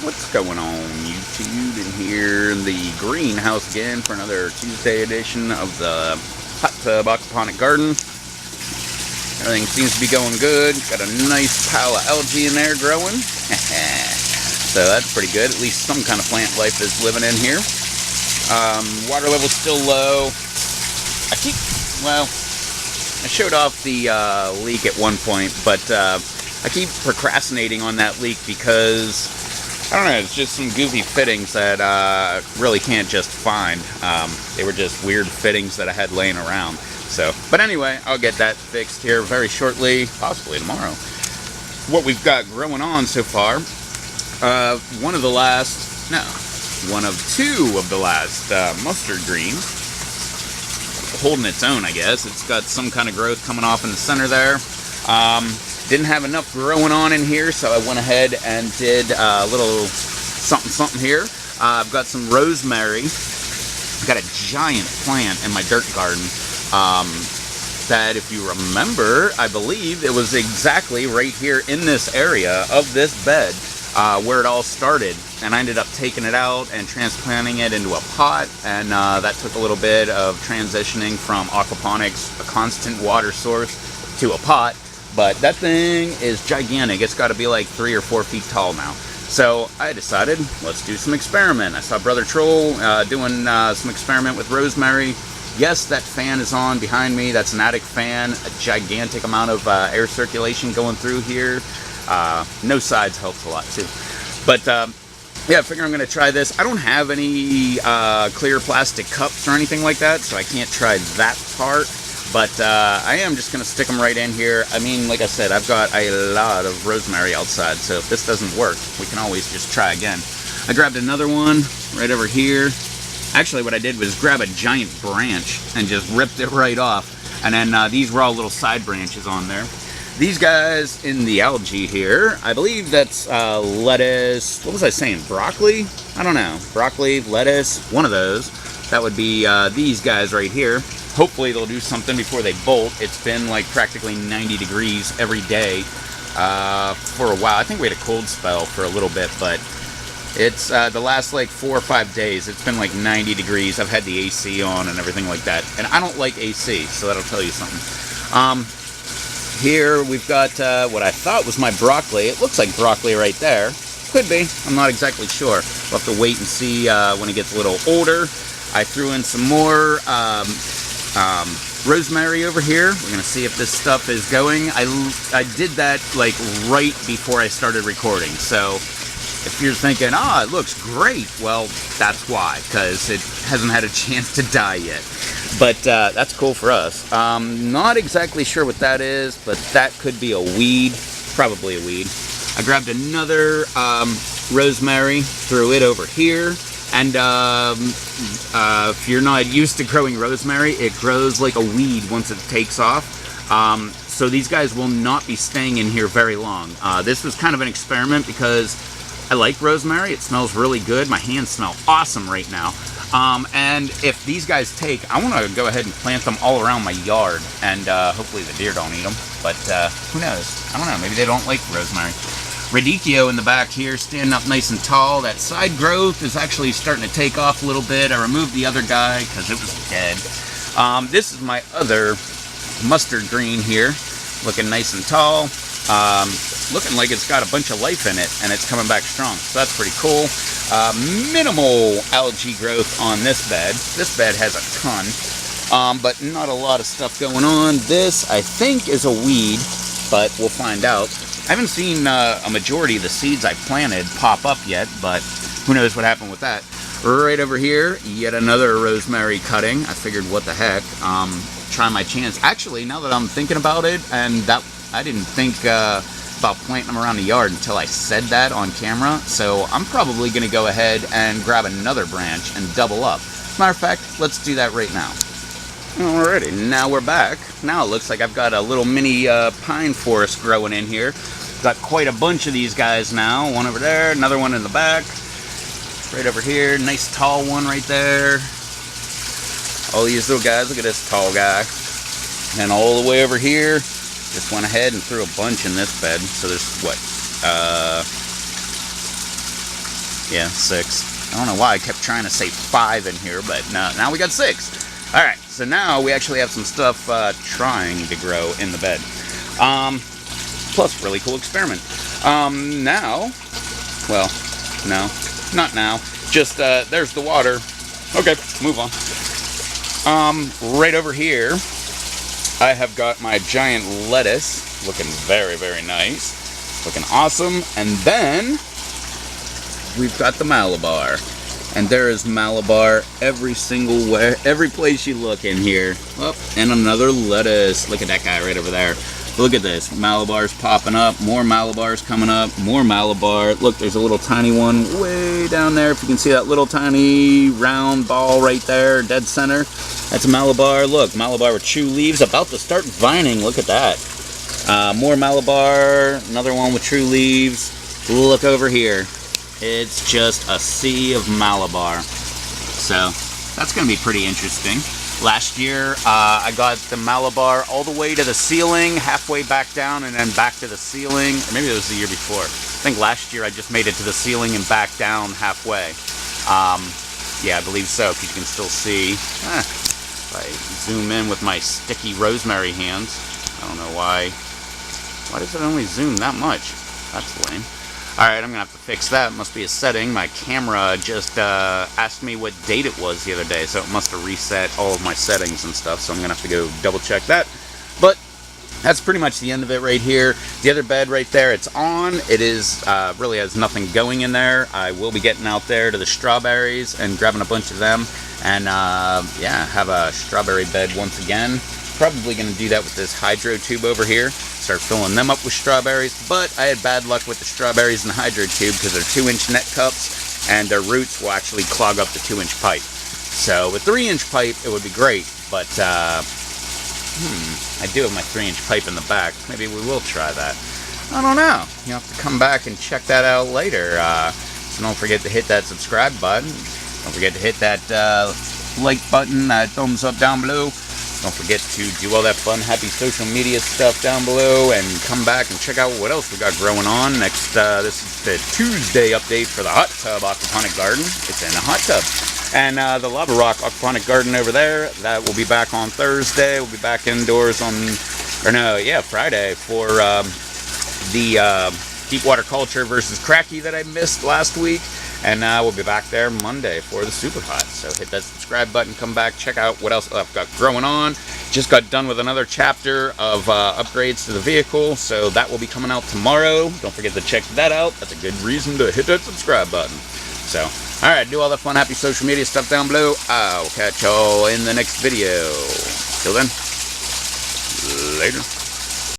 What's going on, YouTube? In here in the greenhouse again for another Tuesday edition of the Hot Tub Aquaponic garden. Everything seems to be going good. Got a nice pile of algae in there growing. So that's pretty good. At least some kind of plant life is living in here. Water level's still low. I showed off the leak at one point, but I keep procrastinating on that leak because, I don't know, it's just some goofy fittings that really can't just find. They were just weird fittings that I had laying around. So, but anyway, I'll get that fixed here very shortly, possibly tomorrow. What we've got growing on so far, one of two of the last mustard greens, holding its own, I guess. It's got some kind of growth coming off in the center there. Didn't have enough growing on in here, so I went ahead and did a little something here. I've got some rosemary. I've got a giant plant in my dirt garden that, if you remember, I believe it was exactly right here in this area of this bed where it all started. And I ended up taking it out and transplanting it into a pot, and that took a little bit of transitioning from aquaponics, a constant water source, to a pot. But that thing is gigantic. It's got to be like 3 or 4 feet tall now. So I decided, let's do some experiment. I saw Brother Troll doing some experiment with rosemary. Yes, that fan is on behind me. That's an attic fan. A gigantic amount of air circulation going through here. No sides helps a lot too. But yeah, I figure I'm going to try this. I don't have any clear plastic cups or anything like that, so I can't try that part. But I am just going to stick them right in here. I mean, like I said, I've got a lot of rosemary outside, so if this doesn't work, we can always just try again. I grabbed another one right over here. Actually, what I did was grab a giant branch and just ripped it right off. And then these raw little side branches on there. These guys in the algae here, I believe that's lettuce. What was I saying? Broccoli? I don't know. Broccoli, lettuce, one of those. That would be these guys right here. Hopefully they'll do something before they bolt. It's been like practically 90 degrees every day for a while. I think we had a cold spell for a little bit, but it's the last like 4 or 5 days. It's been like 90 degrees. I've had the AC on and everything like that. And I don't like AC, so that'll tell you something. Here we've got what I thought was my broccoli. It looks like broccoli right there. Could be. I'm not exactly sure. We'll have to wait and see when it gets a little older. I threw in some more rosemary over here. We're going to see if this stuff is going. I did that like right before I started recording. So if you're thinking, it looks great, well, that's why, because it hasn't had a chance to die yet. But that's cool for us. Not exactly sure what that is, but that could be a weed. Probably a weed. I grabbed another rosemary, threw it over here. And if you're not used to growing rosemary, it grows like a weed once it takes off. So these guys will not be staying in here very long. This was kind of an experiment because I like rosemary. It smells really good. My hands smell awesome right now. And if these guys take, I want to go ahead and plant them all around my yard. And hopefully the deer don't eat them. But who knows? I don't know. Maybe they don't like rosemary. Radicchio in the back here, standing up nice and tall. That side growth is actually starting to take off a little bit. I removed the other guy because it was dead. This is my other mustard green here, looking nice and tall. Looking like it's got a bunch of life in it, and it's coming back strong. So that's pretty cool. Minimal algae growth on this bed. This bed has a ton, but not a lot of stuff going on. This, I think, is a weed, but we'll find out. I haven't seen a majority of the seeds I planted pop up yet, but who knows what happened with that. Right over here, yet another rosemary cutting. I figured, what the heck, try my chance. Actually, now that I'm thinking about it, and that I didn't think about planting them around the yard until I said that on camera, so I'm probably going to go ahead and grab another branch and double up. Matter of fact, let's do that right now. Alrighty, now we're back. Now it looks like I've got a little mini pine forest growing in here. Got quite a bunch of these guys now. One over there, another one in the back. Right over here, nice tall one right there. All these little guys, look at this tall guy. And all the way over here, just went ahead and threw a bunch in this bed. So there's what, Yeah, 6. I don't know why I kept trying to say 5 in here, but no, now we got 6. All right, so now we actually have some stuff trying to grow in the bed. Plus, really cool experiment. Now, well, no, not now. Just, there's the water. Okay, move on. Right over here, I have got my giant lettuce, looking very, very nice. Looking awesome. And then, we've got the Malabar. And there is Malabar every single way, every place you look in here. Oh, and another lettuce. Look at that guy right over there. Look at this. Malabar's popping up. More Malabars coming up. More Malabar. Look, there's a little tiny one way down there. If you can see that little tiny round ball right there, dead center. That's a Malabar. Look, Malabar with true leaves about to start vining. Look at that. More Malabar. Another one with true leaves. Look over here. It's just a sea of Malabar. So, that's going to be pretty interesting. Last year, I got the Malabar all the way to the ceiling, halfway back down, and then back to the ceiling. Or maybe it was the year before. I think last year I just made it to the ceiling and back down halfway. Yeah, I believe so, if you can still see. If I zoom in with my sticky Rosemary hands, I don't know why. Why does it only zoom that much? That's lame. Alright, I'm going to have to fix that. It must be a setting. My camera just asked me what date it was the other day, so it must have reset all of my settings and stuff, so I'm going to have to go double check that. But that's pretty much the end of it right here. The other bed right there, it's on. It is really has nothing going in there. I will be getting out there to the strawberries and grabbing a bunch of them and yeah, have a strawberry bed once again. Probably going to do that with this hydro tube over here. Start filling them up with strawberries, but I had bad luck with the strawberries in the hydro tube because they're 2-inch net cups and their roots will actually clog up the 2-inch pipe. So with 3-inch pipe it would be great, but I do have my 3-inch pipe in the back. Maybe we will try that. I don't know. You'll have to come back and check that out later. So don't forget to hit that subscribe button. Don't forget to hit that like button, that thumbs up down below. Don't forget to do all that fun, happy social media stuff down below and come back and check out what else we got growing on. Next, this is the Tuesday update for the Hot Tub Aquaponic Garden. It's in a hot tub. And the Lava Rock Aquaponic Garden over there, that will be back on Thursday. We'll be back indoors on, or no, yeah, Friday for the Deep Water Culture versus Cracky that I missed last week. And we'll be back there Monday for the Super Hot. So hit that subscribe button, come back, check out what else I've got growing on. Just got done with another chapter of upgrades to the vehicle, so that will be coming out tomorrow. Don't forget to check that out. That's a good reason to hit that subscribe button. So, alright, do all the fun, happy social media stuff down below. I'll catch y'all in the next video. Till then, later.